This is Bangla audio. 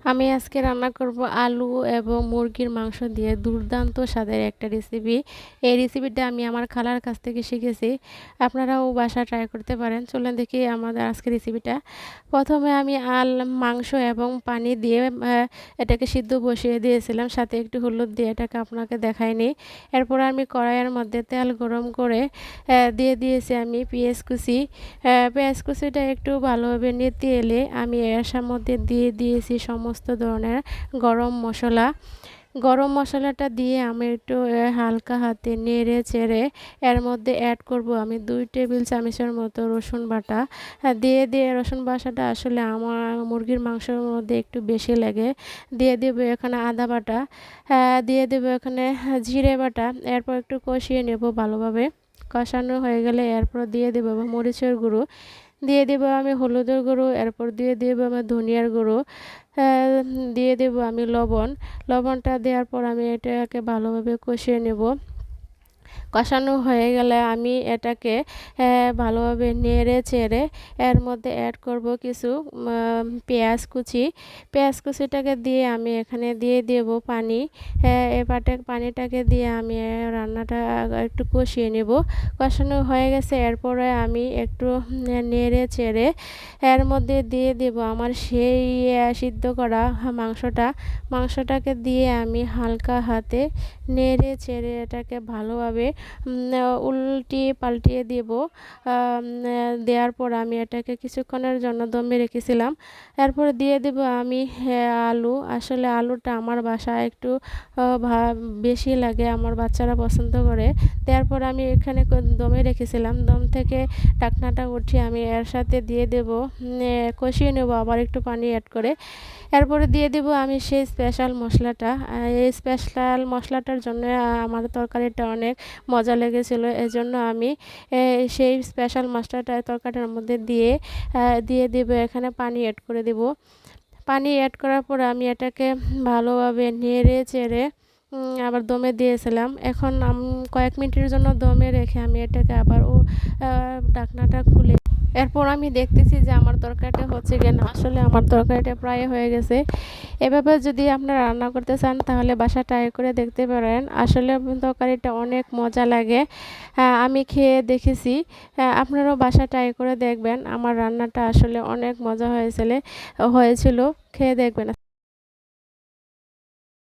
আমি আজকে রান্না করব আলু এবং মুরগির মাংস দিয়ে দুর্দান্ত স্বাদের একটা রেসিপি। এই রেসিপিটা আমি আমার খালার কাছ থেকে শিখেছি। আপনারাও বাসায় ট্রাই করতে পারেন। চলুন দেখি আমাদের আজকের রেসিপিটা। প্রথমে আমি মাংস এবং পানি দিয়ে এটাকে সিদ্ধ বসিয়ে দিয়েছিলাম, সাথে একটু হলুদ দিয়ে এটাকে আপনাকে দেখাইনি। এরপর আমি কড়াইয়ের মধ্যে তেল গরম করে দিয়ে দিয়েছি আমি পেঁয়াজ কুচি। পেঁয়াজ কুচিটা একটু ভালোভাবে নেড়ে এলে আমি এর মধ্যে দিয়ে দিয়েছি সমস্ত ধরনের গরম মশলা। গরম মশলাটা দিয়ে আমি একটু হালকা হাতে নেড়ে চেড়ে এর মধ্যে অ্যাড করব আমি 2 টেবিল চামচের মতো রসুন বাটা। দিয়ে রসুন বাটাটা আসলে আমার মুরগির মাংসের মধ্যে একটু বেশি লাগে। দিয়ে দেবো এখানে আদা বাটা, দিয়ে দেবো এখানে জিরে বাটা। এরপর একটু কষিয়ে নেব ভালোভাবে। কষানো হয়ে গেলে এরপর দিয়ে দেবো মরিচের গুঁড়ো, দিয়ে দেবো আমি হলুদের গুঁড়ো, এরপর দিয়ে দেবো আমি ধনিয়ার গুঁড়ো, দিয়ে দেবো আমি লবণ। লবণটা দেওয়ার পর আমি এটাকে ভালোভাবে কষিয়ে নেব। কষানো হয়ে গেলে আমি এটাকে ভালোভাবে নেড়ে চেড়ে এর মধ্যে অ্যাড করব কিছু পেঁয়াজ কুচি। পেঁয়াজ কুচিটাকে দিয়ে আমি এখানে দিয়ে দেব পানি। পানিটাকে দিয়ে আমি রান্নাটা একটু কষিয়ে নেব। কষানো হয়ে গেছে, এরপরে আমি একটু নেড়ে চেড়ে এর মধ্যে দিয়ে দেব আমার সেই সিদ্ধ করা মাংসটাকে দিয়ে আমি হালকা হাতে নেড়ে চেড়ে এটাকে ভালোভাবে উল্টিয়ে পাল্টিয়ে দেব। দেওয়ার পর আমি এটাকে কিছুক্ষণের জন্য দমে রেখেছিলাম। এরপর দিয়ে দেব আমি আলু। আসলে আলুটা আমার বাসায় একটু বেশি লাগে, আমার বাচ্চারা পছন্দ করে। তারপর আমি এখানে দমে রেখেছিলাম, দম থেকে ঢাকনাটা উঠিয়ে আমি এর সাথে দিয়ে দেব, কষিয়ে নেব আবার একটু পানি অ্যাড করে। এরপরে দিয়ে দেব আমি সেই স্পেশাল মশলাটা। এই স্পেশাল মশলাটার জন্য আমার তরকারিটা অনেক মজা লেগেছিলো। এজন্য আমি সেই স্পেশাল মশলাটা তরকারিটার মধ্যে দিয়ে দেব। এখানে পানি অ্যাড করে দেব। পানি অ্যাড করার পর আমি এটাকে ভালোভাবে নেড়ে চেড়ে আবার দমে দিয়েছিলাম। এখন কয়েক মিনিটের জন্য দমে রেখে আমি এটাকে আবার ঢাকনাটা খুলে এরপর আমি দেখতেছি যে আমার তরকারিটা হচ্ছে কিনা। আসলে আমার তরকারিটা প্রায় হয়ে গেছে। এভাবে যদি আপনারা রান্না করতে চান তাহলে বাসায় ট্রাই করে দেখতে পারেন। আসলে তরকারিটা অনেক মজা লাগে। আমি খেয়ে দেখেছি, আপনারাও বাসায় ট্রাই করে দেখবেন। আমার রান্নাটা আসলে অনেক মজা হয়েছিল, খেয়ে দেখবেন।